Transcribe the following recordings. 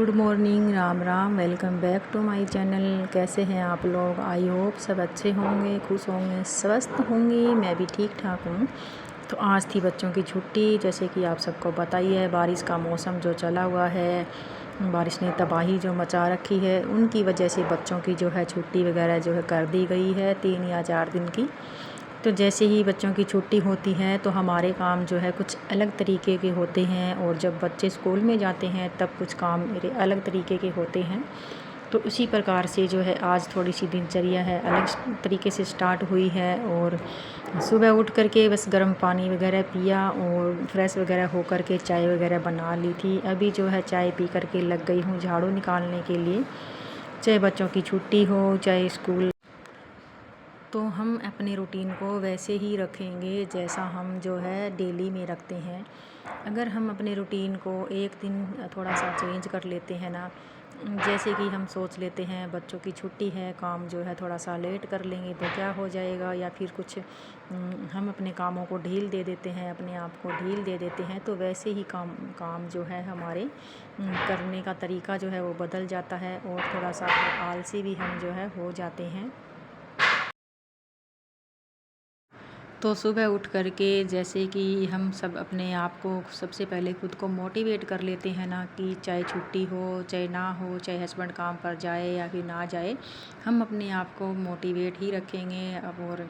Good morning, Ram Ram. Welcome back to my channel. कैसे हैं आप लोग? आई होप सब अच्छे होंगे, खुश होंगे, स्वस्थ होंगे। मैं भी ठीक ठाक हूँ। तो आज थी बच्चों की छुट्टी। जैसे कि आप सबको पता ही है, बारिश का मौसम जो चला हुआ है, बारिश ने तबाही जो मचा रखी है, उनकी वजह से बच्चों की जो है छुट्टी वगैरह जो है कर दी गई है 3 या 4 दिन की। तो जैसे ही बच्चों की छुट्टी होती है तो हमारे काम जो है कुछ अलग तरीके के होते हैं, और जब बच्चे स्कूल में जाते हैं तब कुछ काम मेरे अलग तरीके के होते हैं। तो उसी प्रकार से जो है आज थोड़ी सी दिनचर्या है अलग तरीके से स्टार्ट हुई है। और सुबह उठ करके बस गर्म पानी वगैरह पिया और फ्रेश वगैरह हो करके चाय वगैरह बना ली थी। अभी जो है चाय पी करके लग गई हूँ झाड़ू निकालने के लिए, चाहे बच्चों की छुट्टी हो चाहे स्कूल। तो हम अपने रूटीन को वैसे ही रखेंगे जैसा हम जो है डेली में रखते हैं। अगर हम अपने रूटीन को एक दिन थोड़ा सा चेंज कर लेते हैं ना, जैसे कि हम सोच लेते हैं बच्चों की छुट्टी है, काम जो है थोड़ा सा लेट कर लेंगे तो क्या हो जाएगा, या फिर कुछ हम अपने कामों को ढील दे देते हैं, अपने आप को ढील दे देते हैं, तो वैसे ही काम जो है हमारे करने का तरीका जो है वो बदल जाता है, और थोड़ा सा आलसी भी हम जो है हो जाते हैं। तो सुबह उठ कर के जैसे कि हम सब अपने आप को सबसे पहले खुद को मोटिवेट कर लेते हैं ना, कि चाहे छुट्टी हो चाहे ना हो, चाहे हस्बैंड काम पर जाए या फिर ना जाए, हम अपने आप को मोटिवेट ही रखेंगे। और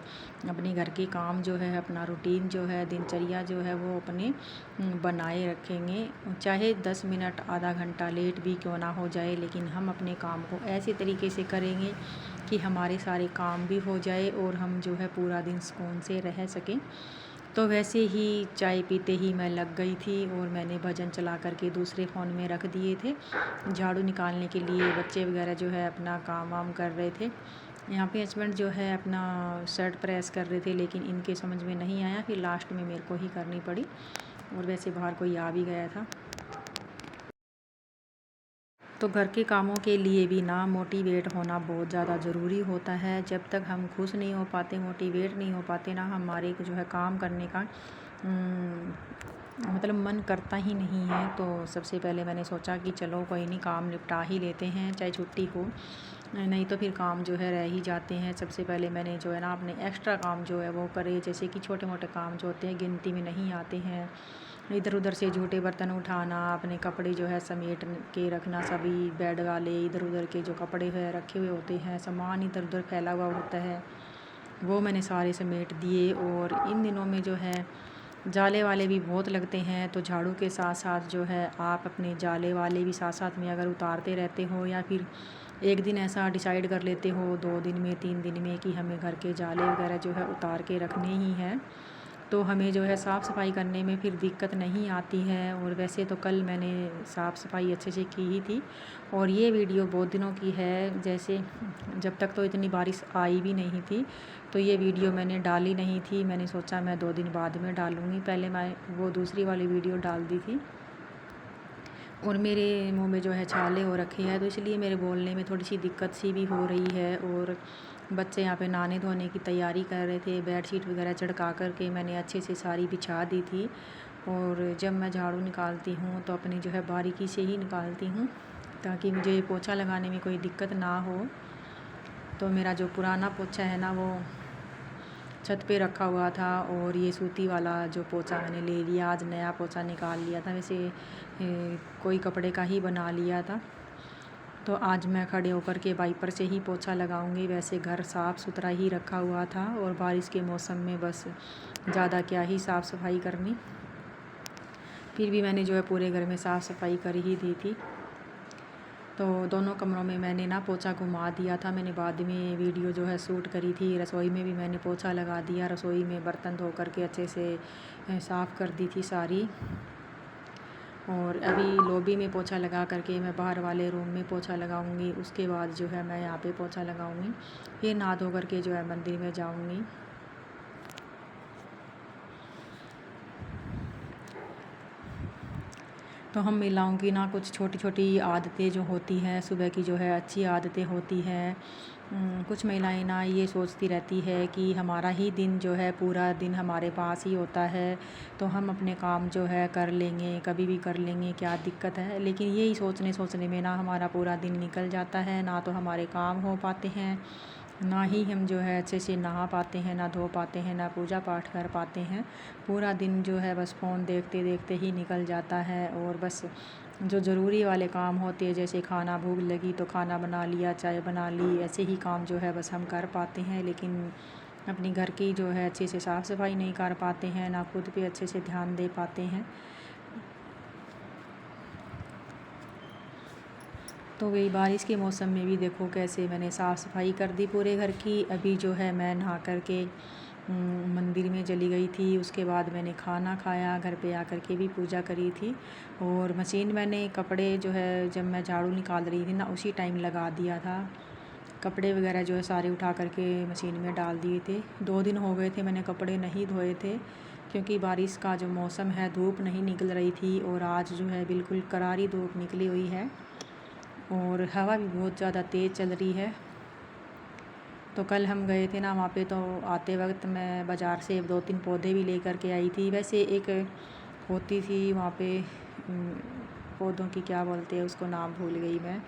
अपने घर के काम जो है, अपना रूटीन जो है, दिनचर्या जो है वो अपने बनाए रखेंगे। चाहे 10 मिनट आधा घंटा लेट भी क्यों ना हो जाए, लेकिन हम अपने काम को ऐसे तरीके से करेंगे कि हमारे सारे काम भी हो जाए और हम जो है पूरा दिन सुकून से रह सकें। तो वैसे ही चाय पीते ही मैं लग गई थी, और मैंने भजन चला करके दूसरे फ़ोन में रख दिए थे। झाड़ू निकालने के लिए बच्चे वगैरह जो है अपना काम वाम कर रहे थे। यहाँ पे हस्बैंड जो है अपना शर्ट प्रेस कर रहे थे, लेकिन इनके समझ में नहीं आया, फिर लास्ट में मेरे को ही करनी पड़ी। और वैसे बाहर कोई आ भी गया था। तो घर के कामों के लिए भी ना मोटिवेट होना बहुत ज़्यादा ज़रूरी होता है। जब तक हम खुश नहीं हो पाते, मोटिवेट नहीं हो पाते ना, हमारे जो है काम करने का मतलब मन करता ही नहीं है। तो सबसे पहले मैंने सोचा कि चलो कोई नहीं, काम निपटा ही लेते हैं चाहे छुट्टी हो, नहीं तो फिर काम जो है रह ही जाते हैं। सबसे पहले मैंने जो है ना अपने एक्स्ट्रा काम जो है वो करे, जैसे कि छोटे मोटे काम जो होते हैं गिनती में नहीं आते हैं। इधर उधर से झूठे बर्तन उठाना, अपने कपड़े जो है समेट के रखना, सभी बेड वाले इधर उधर के जो कपड़े है रखे हुए होते हैं, सामान इधर उधर फैला हुआ होता है, वो मैंने सारे समेट दिए। और इन दिनों में जो है जाले वाले भी बहुत लगते हैं, तो झाड़ू के साथ साथ जो है आप अपने जाले वाले भी साथ साथ में अगर उतारते रहते हो, या फिर एक दिन ऐसा डिसाइड कर लेते हो 2 दिन में 3 दिन में कि हमें घर के जाले वगैरह जो है उतार के रखने ही हैं, तो हमें जो है साफ़ सफाई करने में फिर दिक्कत नहीं आती है। और वैसे तो कल मैंने साफ़ सफाई अच्छे से की ही थी, और ये वीडियो बहुत दिनों की है, जैसे जब तक तो इतनी बारिश आई भी नहीं थी, तो ये वीडियो मैंने डाली नहीं थी। मैंने सोचा मैं 2 दिन बाद में डालूँगी, पहले मैं वो दूसरी वाली वीडियो डाल दी थी। और मेरे मुंह में जो है छाले हो रखे हैं, तो इसलिए मेरे बोलने में थोड़ी सी दिक्कत सी भी हो रही है। और बच्चे यहाँ पे नहाने धोने की तैयारी कर रहे थे, बेडशीट वगैरह चढ़का कर के मैंने अच्छे से सारी बिछा दी थी। और जब मैं झाड़ू निकालती हूँ तो अपनी जो है बारीकी से ही निकालती हूँ, ताकि मुझे पोछा लगाने में कोई दिक्कत ना हो। तो मेरा जो पुराना पोछा है ना, वो छत पे रखा हुआ था, और ये सूती वाला जो पोछा मैंने ले लिया, आज नया पोछा निकाल लिया था। वैसे कोई कपड़े का ही बना लिया था, तो आज मैं खड़े होकर के वाइपर से ही पोछा लगाऊंगी। वैसे घर साफ़ सुथरा ही रखा हुआ था, और बारिश के मौसम में बस ज़्यादा क्या ही साफ़ सफाई करनी, फिर भी मैंने जो है पूरे घर में साफ़ सफाई कर ही दी थी। तो दोनों कमरों में मैंने ना पोछा घुमा दिया था। मैंने बाद में वीडियो जो है शूट करी थी। रसोई में भी मैंने पोछा लगा दिया, रसोई में बर्तन धो करके अच्छे से साफ़ कर दी थी सारी। और अभी लॉबी में पोछा लगा करके मैं बाहर वाले रूम में पोछा लगाऊंगी, उसके बाद जो है मैं यहाँ पे पोछा लगाऊंगी, फिर नहा धो करके जो है मंदिर में जाऊंगी। तो हम महिलाओं की ना कुछ छोटी छोटी आदतें जो होती हैं सुबह की जो है अच्छी आदतें होती हैं। कुछ महिलाएं ना ये सोचती रहती है कि हमारा ही दिन जो है पूरा दिन हमारे पास ही होता है, तो हम अपने काम जो है कर लेंगे, कभी भी कर लेंगे, क्या दिक्कत है। लेकिन यही सोचने सोचने में ना हमारा पूरा दिन निकल जाता है, ना तो हमारे काम हो पाते हैं, ना ही हम जो है अच्छे से नहा पाते हैं, ना धो पाते हैं, ना पूजा पाठ कर पाते हैं। पूरा दिन जो है बस फ़ोन देखते देखते ही निकल जाता है। और बस जो ज़रूरी वाले काम होते हैं जैसे खाना भूख लगी तो खाना बना लिया, चाय बना ली, ऐसे ही काम जो है बस हम कर पाते हैं। लेकिन अपनी घर की जो है अच्छे से साफ़ सफाई नहीं कर पाते हैं, ना खुद पे अच्छे से ध्यान दे पाते हैं। तो वही बारिश के मौसम में भी देखो कैसे मैंने साफ़ सफाई कर दी पूरे घर की। अभी जो है मैं नहा कर के मंदिर में चली गई थी, उसके बाद मैंने खाना खाया, घर पे आकर के भी पूजा करी थी। और मशीन मैंने कपड़े जो है जब मैं झाड़ू निकाल रही थी ना उसी टाइम लगा दिया था। कपड़े वगैरह जो है सारे उठा कर के मशीन में डाल दिए थे। 2 दिन हो गए थे मैंने कपड़े नहीं धोए थे, क्योंकि बारिश का जो मौसम है धूप नहीं निकल रही थी और आज जो है बिल्कुल करारी धूप निकली हुई है और हवा भी बहुत ज़्यादा तेज़ चल रही है। तो कल हम गए थे ना वहाँ पे, तो आते वक्त मैं बाज़ार से 2-3 पौधे भी लेकर के आई थी। वैसे एक होती थी वहाँ पे पौधों की क्या बोलते हैं उसको, नाम भूल गई मैं,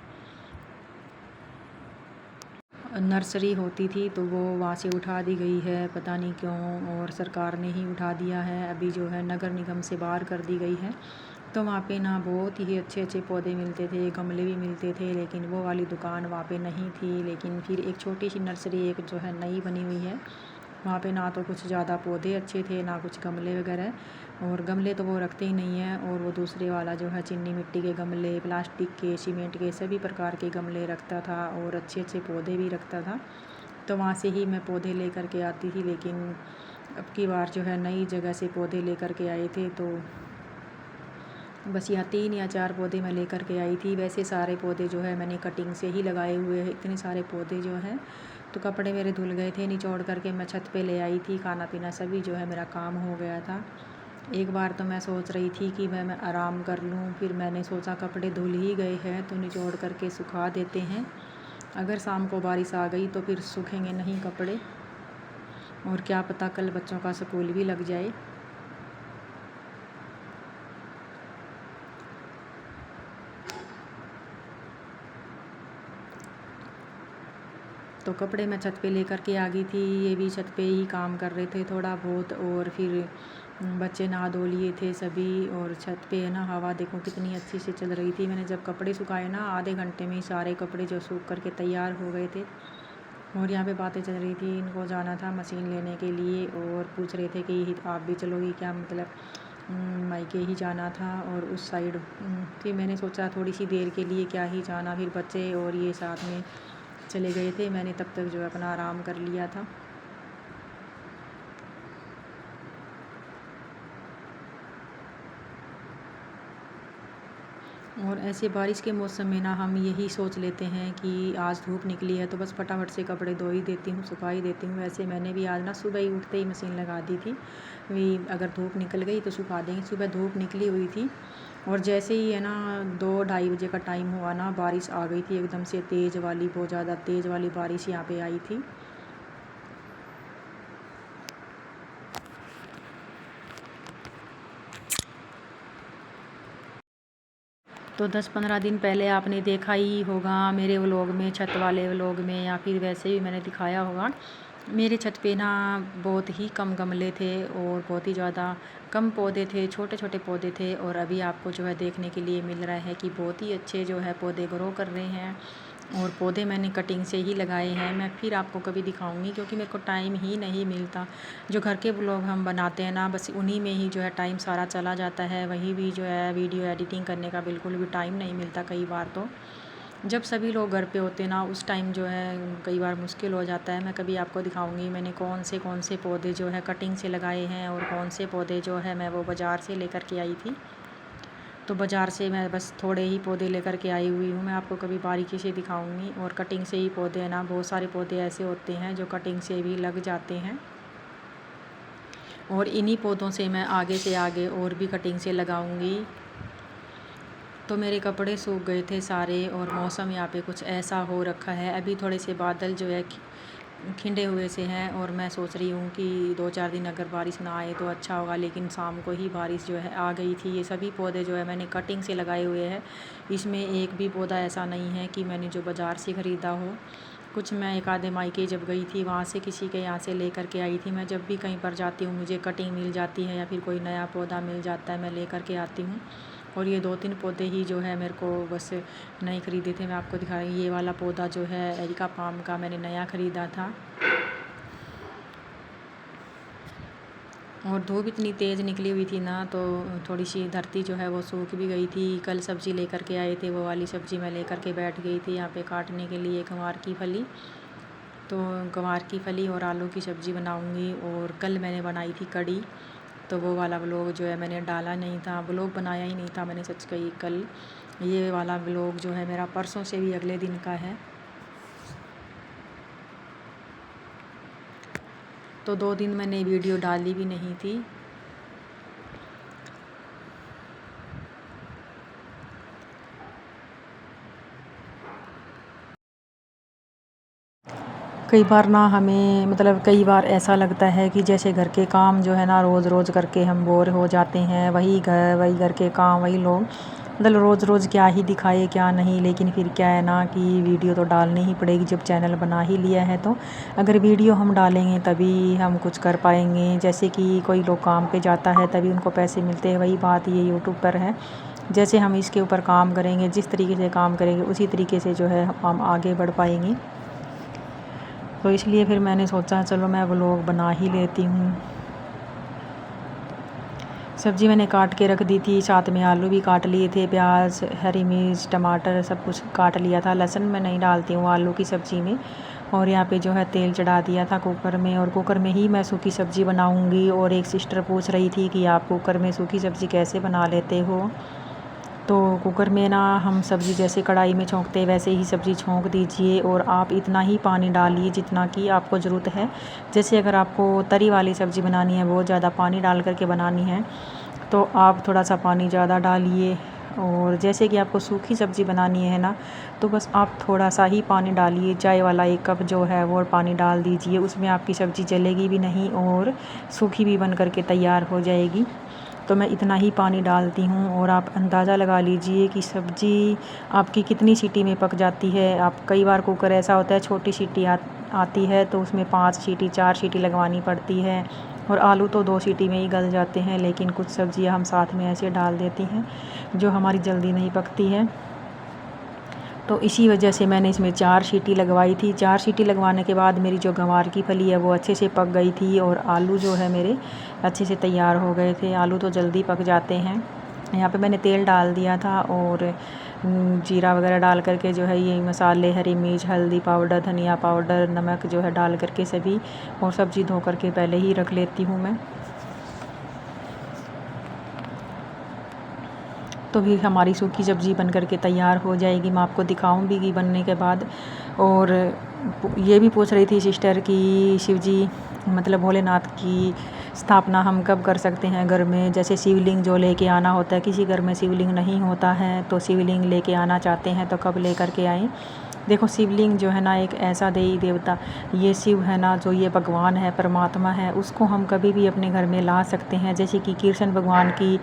नर्सरी होती थी, तो वो वहाँ से उठा दी गई है पता नहीं क्यों, और सरकार ने ही उठा दिया है। अभी जो है नगर निगम से बाहर कर दी गई है। तो वहाँ पे ना बहुत ही अच्छे अच्छे पौधे मिलते थे, गमले भी मिलते थे, लेकिन वो वाली दुकान वहाँ पे नहीं थी। लेकिन फिर एक छोटी सी नर्सरी एक जो है नई बनी हुई है, वहाँ पे ना तो कुछ ज़्यादा पौधे अच्छे थे, ना कुछ गमले वगैरह। और गमले तो वो रखते ही नहीं हैं, और वो दूसरे वाला जो है चीनी मिट्टी के गमले, प्लास्टिक के, सीमेंट के, सभी प्रकार के गमले रखता था और अच्छे अच्छे पौधे भी रखता था। तो वहाँ से ही मैं पौधे लेकर के आती थी। लेकिन अब की बार जो है नई जगह से पौधे लेकर के आए थे, तो बस यहाँ 3 या 4 पौधे मैं लेकर के आई थी। वैसे सारे पौधे जो है मैंने कटिंग से ही लगाए हुए हैं, इतने सारे पौधे जो हैं। तो कपड़े मेरे धुल गए थे, निचोड़ करके मैं छत पे ले आई थी, खाना पीना सभी जो है मेरा काम हो गया था। एक बार तो मैं सोच रही थी कि मैं आराम कर लूँ, फिर मैंने सोचा कपड़े धुल ही गए हैं तो निचोड़ करके सुखा देते हैं, अगर शाम को बारिश आ गई तो फिर सूखेंगे नहीं कपड़े, और क्या पता कल बच्चों का स्कूल भी लग जाए। तो कपड़े मैं छत पे लेकर के आ गई थी, ये भी छत पे ही काम कर रहे थे थोड़ा बहुत। और फिर बच्चे नहा धो लिए थे सभी, और छत पे है ना हवा देखो कितनी अच्छी से चल रही थी। मैंने जब कपड़े सुखाए ना आधे घंटे में ही सारे कपड़े जो सूख करके तैयार हो गए थे। और यहाँ पे बातें चल रही थी, इनको जाना था मशीन लेने के लिए, और पूछ रहे थे कि आप भी चलोगी क्या, मतलब मायके ही जाना था और उस साइड। फिर मैंने सोचा थोड़ी सी देर के लिए क्या ही जाना, फिर बच्चे और ये साथ में चले गए थे, मैंने तब तक जो है अपना आराम कर लिया था। और ऐसे बारिश के मौसम में ना हम यही सोच लेते हैं कि आज धूप निकली है तो बस फटाफट से कपड़े धो ही देती हूँ, सुखा ही देती हूँ। वैसे मैंने भी आज ना सुबह ही उठते ही मशीन लगा दी थी, वही अगर धूप निकल गई तो सुखा देंगे। सुबह धूप निकली हुई थी और जैसे ही है ना 2-2:30 बजे का टाइम हुआ ना, बारिश आ गई थी एकदम से तेज़ वाली, बहुत ज़्यादा तेज़ वाली बारिश यहाँ पे आई थी। तो 10-15 दिन पहले आपने देखा ही होगा मेरे व्लॉग में, छत वाले व्लॉग में, या फिर वैसे भी मैंने दिखाया होगा। मेरे छत पे ना बहुत ही कम गमले थे और बहुत ही ज़्यादा कम पौधे थे, छोटे छोटे पौधे थे। और अभी आपको जो है देखने के लिए मिल रहा है कि बहुत ही अच्छे जो है पौधे ग्रो कर रहे हैं। और पौधे मैंने कटिंग से ही लगाए हैं, मैं फिर आपको कभी दिखाऊंगी क्योंकि मेरे को टाइम ही नहीं मिलता। जो घर के ब्लॉग हम बनाते हैं ना, बस उन्हीं में ही जो है टाइम सारा चला जाता है, वही भी जो है वीडियो एडिटिंग करने का बिल्कुल भी टाइम नहीं मिलता। कई बार तो जब सभी लोग घर पे होते ना उस टाइम जो है कई बार मुश्किल हो जाता है। मैं कभी आपको दिखाऊंगी मैंने कौन से पौधे जो है कटिंग से लगाए हैं और कौन से पौधे जो है मैं वो बाज़ार से लेकर के आई थी। तो बाज़ार से मैं बस थोड़े ही पौधे लेकर के आई हुई हूँ, मैं आपको कभी बारीकी से दिखाऊंगी। और कटिंग से ही पौधे हैं ना, बहुत सारे पौधे ऐसे होते हैं जो कटिंग से भी लग जाते हैं, और इन्हीं पौधों से मैं आगे से आगे और भी कटिंग से लगाऊंगी। तो मेरे कपड़े सूख गए थे सारे और मौसम यहाँ पे कुछ ऐसा हो रखा है। अभी थोड़े से बादल जो है खिंडे हुए से हैं और मैं सोच रही हूँ कि 2-4 दिन अगर बारिश ना आए तो अच्छा होगा, लेकिन शाम को ही बारिश जो है आ गई थी। ये सभी पौधे जो है मैंने कटिंग से लगाए हुए हैं। इसमें एक भी पौधा ऐसा नहीं है कि मैंने जो बाज़ार से ख़रीदा हो। कुछ मैं एक आधे मायके जब गई थी वहाँ से किसी के यहाँ से लेकर के आई थी। मैं जब भी कहीं पर जाती हूँ मुझे कटिंग मिल जाती है या फिर कोई नया पौधा मिल जाता है, मैं लेकर के आती हूँ। और ये 2-3 पौधे ही जो है मेरे को बस नहीं ख़रीदे थे। मैं आपको दिखा रही हूँ, ये वाला पौधा जो है एरिका पाम का मैंने नया ख़रीदा था। और धूप इतनी तेज़ निकली हुई थी ना, तो थोड़ी सी धरती जो है वो सूख भी गई थी। कल सब्ज़ी लेकर के आए थे, वो वाली सब्ज़ी मैं लेकर के बैठ गई थी यहाँ पे काटने के लिए, गंवार की फली। तो गंवार की फली और आलू की सब्ज़ी बनाऊंगी। और कल मैंने बनाई थी कड़ी, तो वो वाला व्लॉग जो है मैंने डाला नहीं था, व्लॉग बनाया ही नहीं था मैंने, सच कही। कल ये वाला व्लॉग जो है मेरा परसों से भी अगले दिन का है। तो 2 दिन मैंने वीडियो डाली भी नहीं थी। कई बार ना हमें मतलब कई बार ऐसा लगता है कि जैसे घर के काम जो है ना रोज़ रोज़ करके हम बोर हो जाते हैं। वही घर के काम, वही लोग, मतलब रोज़ रोज़ क्या ही दिखाए क्या नहीं। लेकिन फिर क्या है ना कि वीडियो तो डालनी ही पड़ेगी जब चैनल बना ही लिया है। तो अगर वीडियो हम डालेंगे तभी हम कुछ कर पाएंगे। जैसे कि कोई लोग काम पे जाता है तभी उनको पैसे मिलते हैं, वही बात ये यूट्यूब पर है। जैसे हम इसके ऊपर काम करेंगे, जिस तरीके से काम करेंगे उसी तरीके से जो है हम आगे बढ़ पाएंगे। तो इसलिए फिर मैंने सोचा चलो मैं व्लॉग बना ही लेती हूँ। सब्ज़ी मैंने काट के रख दी थी, साथ में आलू भी काट लिए थे, प्याज, हरी मिर्च, टमाटर सब कुछ काट लिया था। लहसुन मैं नहीं डालती हूँ आलू की सब्ज़ी में। और यहाँ पे जो है तेल चढ़ा दिया था कुकर में, और कुकर में ही मैं सूखी सब्ज़ी बनाऊँगी। और एक सिस्टर पूछ रही थी कि आप कुकर में सूखी सब्ज़ी कैसे बना लेते हो। तो कुकर में ना हम सब्ज़ी जैसे कढ़ाई में छोंकते वैसे ही सब्ज़ी छोंक दीजिए। और आप इतना ही पानी डालिए जितना कि आपको ज़रूरत है। जैसे अगर आपको तरी वाली सब्ज़ी बनानी है, बहुत ज़्यादा पानी डाल करके बनानी है, तो आप थोड़ा सा पानी ज़्यादा डालिए। और जैसे कि आपको सूखी सब्ज़ी बनानी है ना, तो बस आप थोड़ा सा ही पानी डालिए। चाय वाला 1 कप जो है वो पानी डाल दीजिए, उसमें आपकी सब्ज़ी जलेगी भी नहीं और सूखी भी बन करके तैयार हो जाएगी। तो मैं इतना ही पानी डालती हूँ। और आप अंदाज़ा लगा लीजिए कि सब्ज़ी आपकी कितनी सीटी में पक जाती है। आप कई बार कुकर ऐसा होता है छोटी सीटी आती है तो उसमें 5 सीटी 4 सीटी लगवानी पड़ती है। और आलू तो 2 सीटी में ही गल जाते हैं, लेकिन कुछ सब्ज़ियाँ हम साथ में ऐसे डाल देती हैं जो हमारी जल्दी नहीं पकती है। तो इसी वजह से मैंने इसमें 4 सीटी लगवाई थी। 4 सीटी लगवाने के बाद मेरी जो गंवार की फली है वो अच्छे से पक गई थी। और आलू जो है मेरे अच्छे से तैयार हो गए थे। आलू तो जल्दी पक जाते हैं। यहाँ पे मैंने तेल डाल दिया था और जीरा वगैरह डाल करके जो है ये मसाले, हरी मिर्च, हल्दी पाउडर, धनिया पाउडर, नमक जो है डाल करके सभी, और सब्ज़ी धो करके पहले ही रख लेती हूँ मैं। तो फिर हमारी सूखी सब्ज़ी बन कर के तैयार हो जाएगी। मैं आपको दिखाऊंगी बनने के बाद। और ये भी पूछ रही थी सिस्टर कि शिव जी मतलब भोलेनाथ की स्थापना हम कब कर सकते हैं घर में। जैसे शिवलिंग जो लेके आना होता है, किसी घर में शिवलिंग नहीं होता है तो शिवलिंग लेके आना चाहते हैं तो कब लेकर के आएँ। देखो शिवलिंग जो है ना एक ऐसा देवी देवता, ये शिव है ना जो ये भगवान है, परमात्मा है, उसको हम कभी भी अपने घर में ला सकते हैं। जैसे कि कृष्ण भगवान की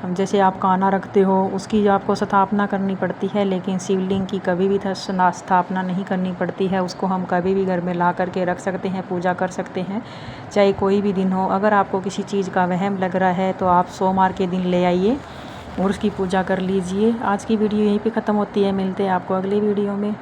जैसे आप काना रखते हो उसकी आपको स्थापना करनी पड़ती है, लेकिन शिवलिंग की कभी भी स्थापना नहीं करनी पड़ती है। उसको हम कभी भी घर में ला करके रख सकते हैं, पूजा कर सकते हैं, चाहे कोई भी दिन हो। अगर आपको किसी चीज़ का वहम लग रहा है तो आप सोमवार के दिन ले आइए और उसकी पूजा कर लीजिए। आज की वीडियो यहीं पे ख़त्म होती है, मिलते हैं आपको अगली वीडियो में।